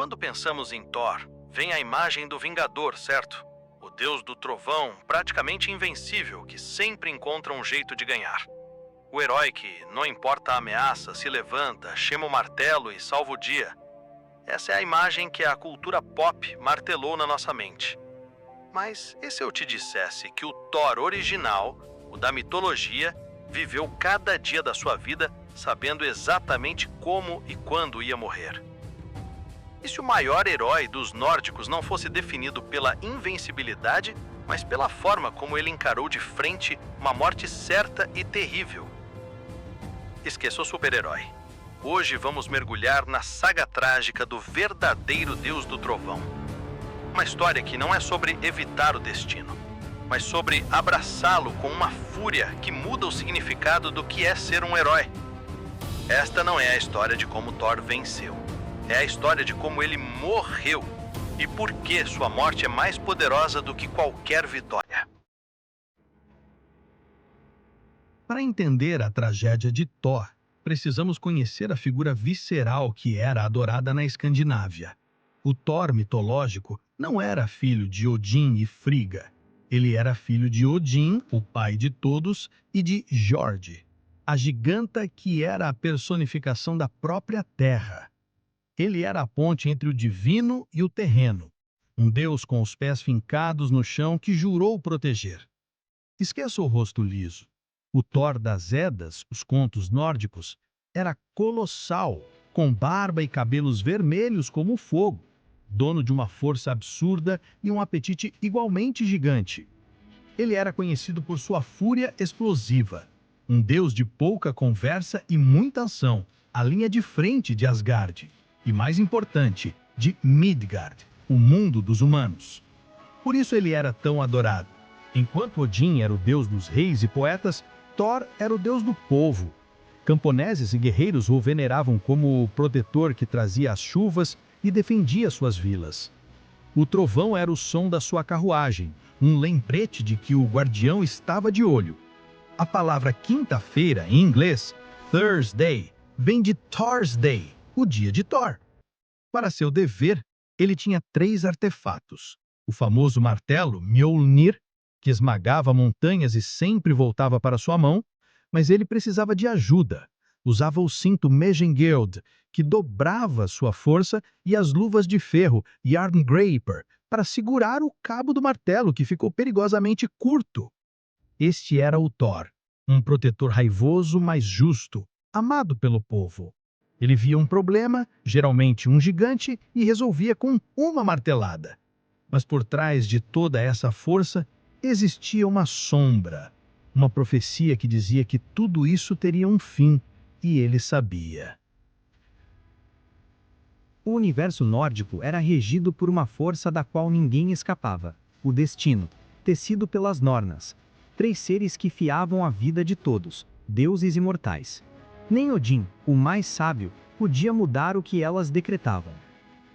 Quando pensamos em Thor, vem a imagem do Vingador, certo? O deus do trovão, praticamente invencível, que sempre encontra um jeito de ganhar. O herói que, não importa a ameaça, se levanta, chama o martelo e salva o dia. Essa é a imagem que a cultura pop martelou na nossa mente. Mas e se eu te dissesse que o Thor original, o da mitologia, viveu cada dia da sua vida sabendo exatamente como e quando ia morrer? E se o maior herói dos nórdicos não fosse definido pela invencibilidade, mas pela forma como ele encarou de frente uma morte certa e terrível? Esqueça o super-herói. Hoje vamos mergulhar na saga trágica do verdadeiro Deus do Trovão. Uma história que não é sobre evitar o destino, mas sobre abraçá-lo com uma fúria que muda o significado do que é ser um herói. Esta não é a história de como Thor venceu. É a história de como ele morreu e por que sua morte é mais poderosa do que qualquer vitória. Para entender a tragédia de Thor, precisamos conhecer a figura visceral que era adorada na Escandinávia. O Thor mitológico não era filho de Odin e Frigga. Ele era filho de Odin, o pai de todos, e de Jord, a giganta que era a personificação da própria terra. Ele era a ponte entre o divino e o terreno, um deus com os pés fincados no chão que jurou proteger. Esqueça o rosto liso. O Thor das Eddas, os contos nórdicos, era colossal, com barba e cabelos vermelhos como o fogo, dono de uma força absurda e um apetite igualmente gigante. Ele era conhecido por sua fúria explosiva, um deus de pouca conversa e muita ação, a linha de frente de Asgard, e mais importante, de Midgard, o mundo dos humanos. Por isso ele era tão adorado. Enquanto Odin era o deus dos reis e poetas, Thor era o deus do povo. Camponeses e guerreiros o veneravam como o protetor que trazia as chuvas e defendia suas vilas. O trovão era o som da sua carruagem, um lembrete de que o guardião estava de olho. A palavra quinta-feira, em inglês, Thursday, vem de Thursday, o dia de Thor. Para seu dever, ele tinha 3 artefatos. O famoso martelo Mjolnir, que esmagava montanhas e sempre voltava para sua mão, mas ele precisava de ajuda. Usava o cinto Megengeld, que dobrava sua força, e as luvas de ferro Jarngraper, para segurar o cabo do martelo, que ficou perigosamente curto. Este era o Thor, um protetor raivoso, mas justo, amado pelo povo. Ele via um problema, geralmente um gigante, e resolvia com uma martelada. Mas por trás de toda essa força, existia uma sombra, uma profecia que dizia que tudo isso teria um fim, e ele sabia. O universo nórdico era regido por uma força da qual ninguém escapava: o destino, tecido pelas Nornas. 3 seres que fiavam a vida de todos, deuses imortais. Nem Odin, o mais sábio, podia mudar o que elas decretavam.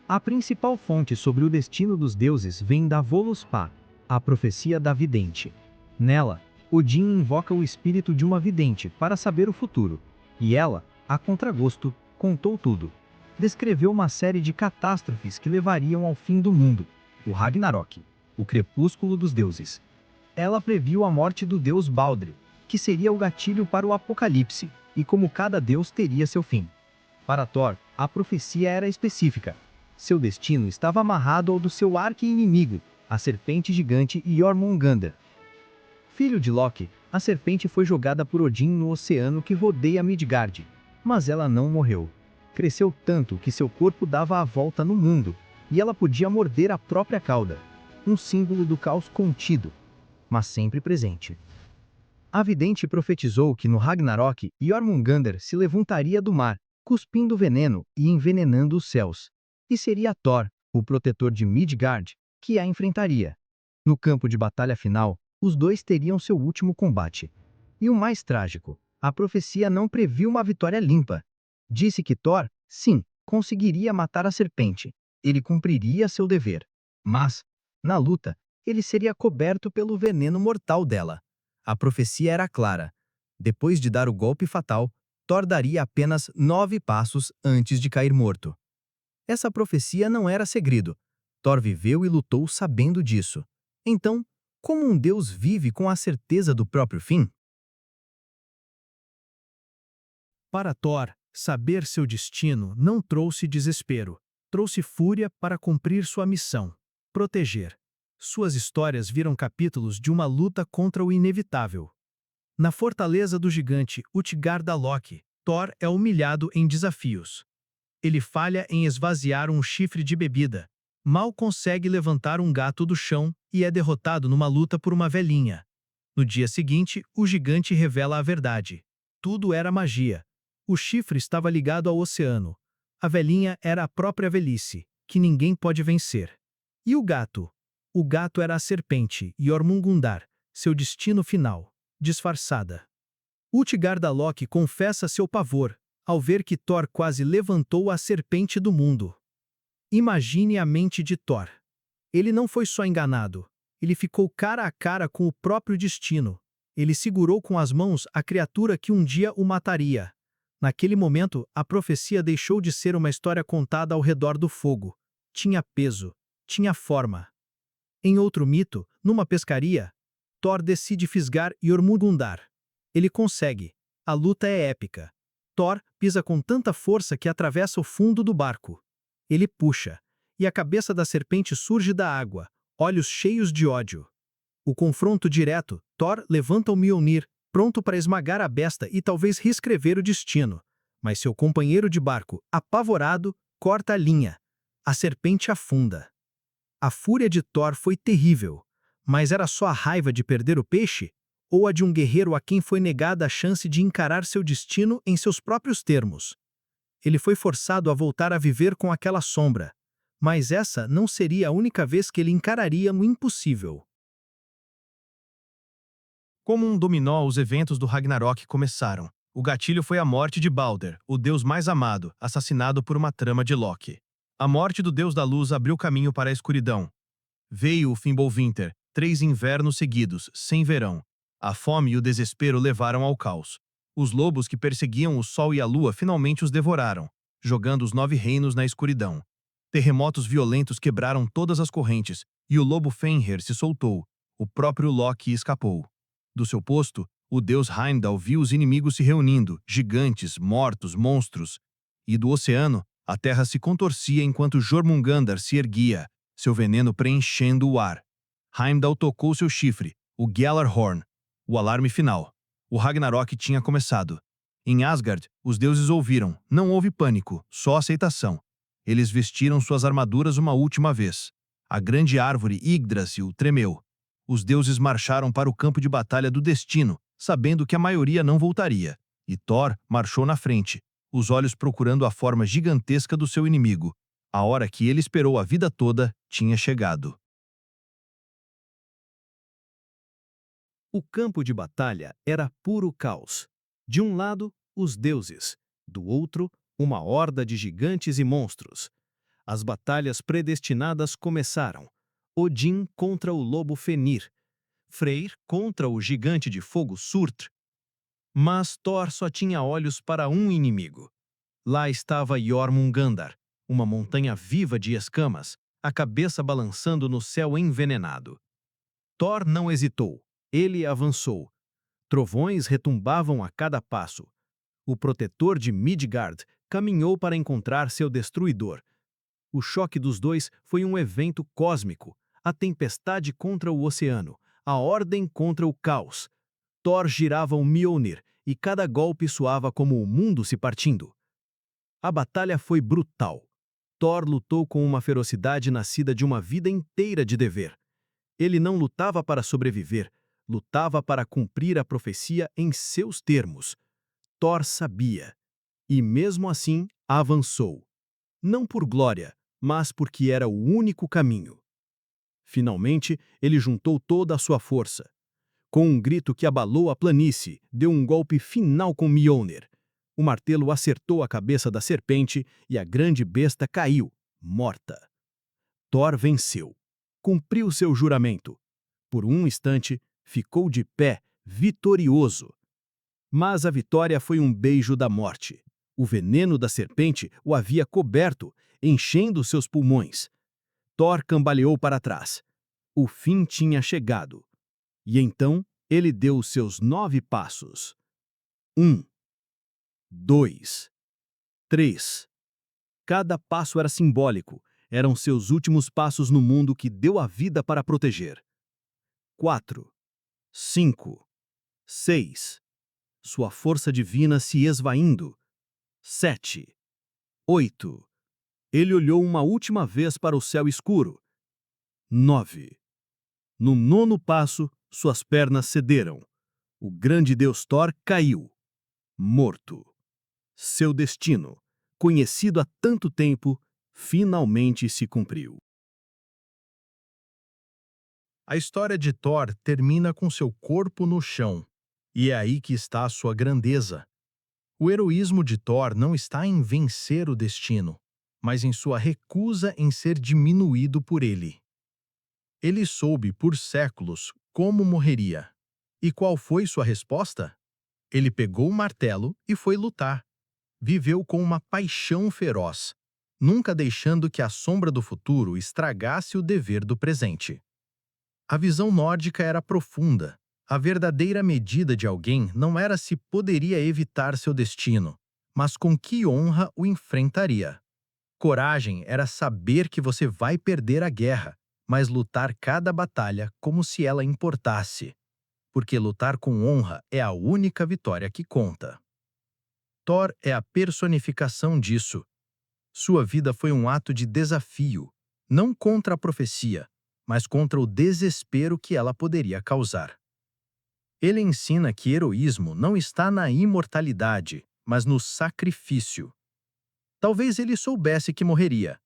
A principal fonte sobre o destino dos deuses vem da Völuspá, a profecia da vidente. Nela, Odin invoca o espírito de uma vidente para saber o futuro, e ela, a contragosto, contou tudo. Descreveu uma série de catástrofes que levariam ao fim do mundo, o Ragnarok, o crepúsculo dos deuses. Ela previu a morte do deus Baldr, que seria o gatilho para o apocalipse, e como cada deus teria seu fim. Para Thor, a profecia era específica. Seu destino estava amarrado ao do seu arqui-inimigo, a serpente gigante Jormungandr. Filho de Loki, a serpente foi jogada por Odin no oceano que rodeia Midgard, mas ela não morreu. Cresceu tanto que seu corpo dava a volta no mundo, e ela podia morder a própria cauda, um símbolo do caos contido, mas sempre presente. A vidente profetizou que no Ragnarok, Jormungandr se levantaria do mar, cuspindo veneno e envenenando os céus. E seria Thor, o protetor de Midgard, que a enfrentaria. No campo de batalha final, os dois teriam seu último combate. E o mais trágico, a profecia não previu uma vitória limpa. Disse que Thor, sim, conseguiria matar a serpente. Ele cumpriria seu dever. Mas, na luta, ele seria coberto pelo veneno mortal dela. A profecia era clara. Depois de dar o golpe fatal, Thor daria apenas 9 passos antes de cair morto. Essa profecia não era segredo. Thor viveu e lutou sabendo disso. Então, como um deus vive com a certeza do próprio fim? Para Thor, saber seu destino não trouxe desespero, trouxe fúria para cumprir sua missão, proteger. Suas histórias viram capítulos de uma luta contra o inevitável. Na fortaleza do gigante Utgard-Loki, Thor é humilhado em desafios. Ele falha em esvaziar um chifre de bebida, mal consegue levantar um gato do chão e é derrotado numa luta por uma velhinha. No dia seguinte, o gigante revela a verdade. Tudo era magia. O chifre estava ligado ao oceano. A velhinha era a própria velhice, que ninguém pode vencer. E o gato? O gato era a serpente, Jormungandr, seu destino final, disfarçada. Utgard-Loki confessa seu pavor, ao ver que Thor quase levantou a serpente do mundo. Imagine a mente de Thor. Ele não foi só enganado, ele ficou cara a cara com o próprio destino. Ele segurou com as mãos a criatura que um dia o mataria. Naquele momento, a profecia deixou de ser uma história contada ao redor do fogo. Tinha peso, tinha forma. Em outro mito, numa pescaria, Thor decide fisgar Jormungandr. Ele consegue. A luta é épica. Thor pisa com tanta força que atravessa o fundo do barco. Ele puxa, e a cabeça da serpente surge da água, olhos cheios de ódio. O confronto direto, Thor levanta o Mjolnir, pronto para esmagar a besta e talvez reescrever o destino. Mas seu companheiro de barco, apavorado, corta a linha. A serpente afunda. A fúria de Thor foi terrível, mas era só a raiva de perder o peixe? Ou a de um guerreiro a quem foi negada a chance de encarar seu destino em seus próprios termos? Ele foi forçado a voltar a viver com aquela sombra, mas essa não seria a única vez que ele encararia o impossível. Como um dominó, os eventos do Ragnarok começaram. O gatilho foi a morte de Balder, o deus mais amado, assassinado por uma trama de Loki. A morte do deus da luz abriu caminho para a escuridão. Veio o Fimbulwinter, 3 invernos seguidos, sem verão. A fome e o desespero levaram ao caos. Os lobos que perseguiam o sol e a lua finalmente os devoraram, jogando os 9 reinos na escuridão. Terremotos violentos quebraram todas as correntes, e o lobo Fenrir se soltou. O próprio Loki escapou. Do seu posto, o deus Heimdall viu os inimigos se reunindo, gigantes, mortos, monstros. E do oceano, a terra se contorcia enquanto Jormungandr se erguia, seu veneno preenchendo o ar. Heimdall tocou seu chifre, o Gjallarhorn, o alarme final. O Ragnarok tinha começado. Em Asgard, os deuses ouviram, não houve pânico, só aceitação. Eles vestiram suas armaduras uma última vez. A grande árvore Yggdrasil tremeu. Os deuses marcharam para o campo de batalha do destino, sabendo que a maioria não voltaria. E Thor marchou na frente, os olhos procurando a forma gigantesca do seu inimigo. A hora que ele esperou a vida toda tinha chegado. O campo de batalha era puro caos. De um lado, os deuses. Do outro, uma horda de gigantes e monstros. As batalhas predestinadas começaram. Odin contra o lobo Fenrir. Freyr contra o gigante de fogo Surtr. Mas Thor só tinha olhos para um inimigo. Lá estava Jormungandr, uma montanha viva de escamas, a cabeça balançando no céu envenenado. Thor não hesitou. Ele avançou. Trovões retumbavam a cada passo. O protetor de Midgard caminhou para encontrar seu destruidor. O choque dos dois foi um evento cósmico. A tempestade contra o oceano, a ordem contra o caos. Thor girava o Mjolnir e cada golpe soava como o mundo se partindo. A batalha foi brutal. Thor lutou com uma ferocidade nascida de uma vida inteira de dever. Ele não lutava para sobreviver, lutava para cumprir a profecia em seus termos. Thor sabia. E mesmo assim, avançou. Não por glória, mas porque era o único caminho. Finalmente, ele juntou toda a sua força. Com um grito que abalou a planície, deu um golpe final com Mjolnir. O martelo acertou a cabeça da serpente e a grande besta caiu, morta. Thor venceu. Cumpriu seu juramento. Por um instante, ficou de pé, vitorioso. Mas a vitória foi um beijo da morte. O veneno da serpente o havia coberto. enchendo seus pulmões. Thor cambaleou para trás. O fim tinha chegado. E então ele deu os seus 9 passos. 1, 2, 3. Cada passo era simbólico. Eram seus últimos passos no mundo que deu a vida para proteger. 4, 5, 6. Sua força divina se esvaindo. 7, 8. Ele olhou uma última vez para o céu escuro. 9. No 9º passo, suas pernas cederam. O grande deus Thor caiu, morto. Seu destino, conhecido há tanto tempo, finalmente se cumpriu. A história de Thor termina com seu corpo no chão, e é aí que está a sua grandeza. O heroísmo de Thor não está em vencer o destino, mas em sua recusa em ser diminuído por ele. Ele soube por séculos como morreria. E qual foi sua resposta? Ele pegou o martelo e foi lutar. Viveu com uma paixão feroz, nunca deixando que a sombra do futuro estragasse o dever do presente. A visão nórdica era profunda. A verdadeira medida de alguém não era se poderia evitar seu destino, mas com que honra o enfrentaria. Coragem era saber que você vai perder a guerra, mas lutar cada batalha como se ela importasse. Porque lutar com honra é a única vitória que conta. Thor é a personificação disso. Sua vida foi um ato de desafio, não contra a profecia, mas contra o desespero que ela poderia causar. Ele ensina que heroísmo não está na imortalidade, mas no sacrifício. Talvez ele soubesse que morreria,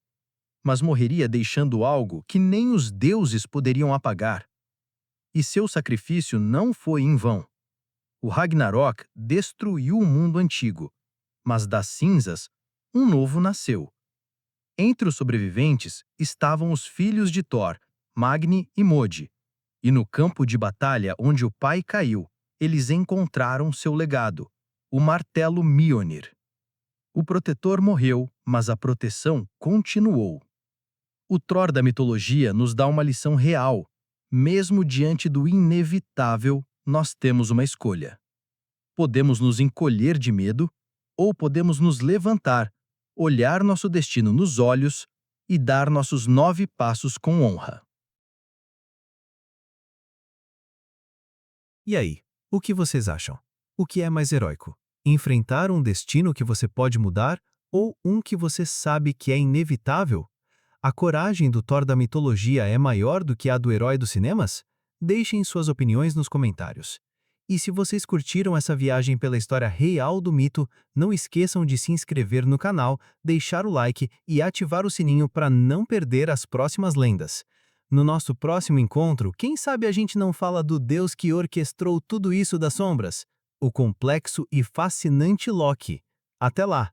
mas morreria deixando algo que nem os deuses poderiam apagar. E seu sacrifício não foi em vão. O Ragnarok destruiu o mundo antigo, mas das cinzas, um novo nasceu. Entre os sobreviventes estavam os filhos de Thor, Magni e Modi, e no campo de batalha onde o pai caiu, eles encontraram seu legado, o martelo Mjolnir. O protetor morreu, mas a proteção continuou. O Thor da mitologia nos dá uma lição real. Mesmo diante do inevitável, nós temos uma escolha. Podemos nos encolher de medo, ou podemos nos levantar, olhar nosso destino nos olhos e dar nossos 9 passos com honra. E aí, o que vocês acham? O que é mais heróico? Enfrentar um destino que você pode mudar ou um que você sabe que é inevitável? A coragem do Thor da mitologia é maior do que a do herói dos cinemas? Deixem suas opiniões nos comentários. E se vocês curtiram essa viagem pela história real do mito, não esqueçam de se inscrever no canal, deixar o like e ativar o sininho para não perder as próximas lendas. No nosso próximo encontro, quem sabe a gente não fala do deus que orquestrou tudo isso das sombras? O complexo e fascinante Loki. Até lá!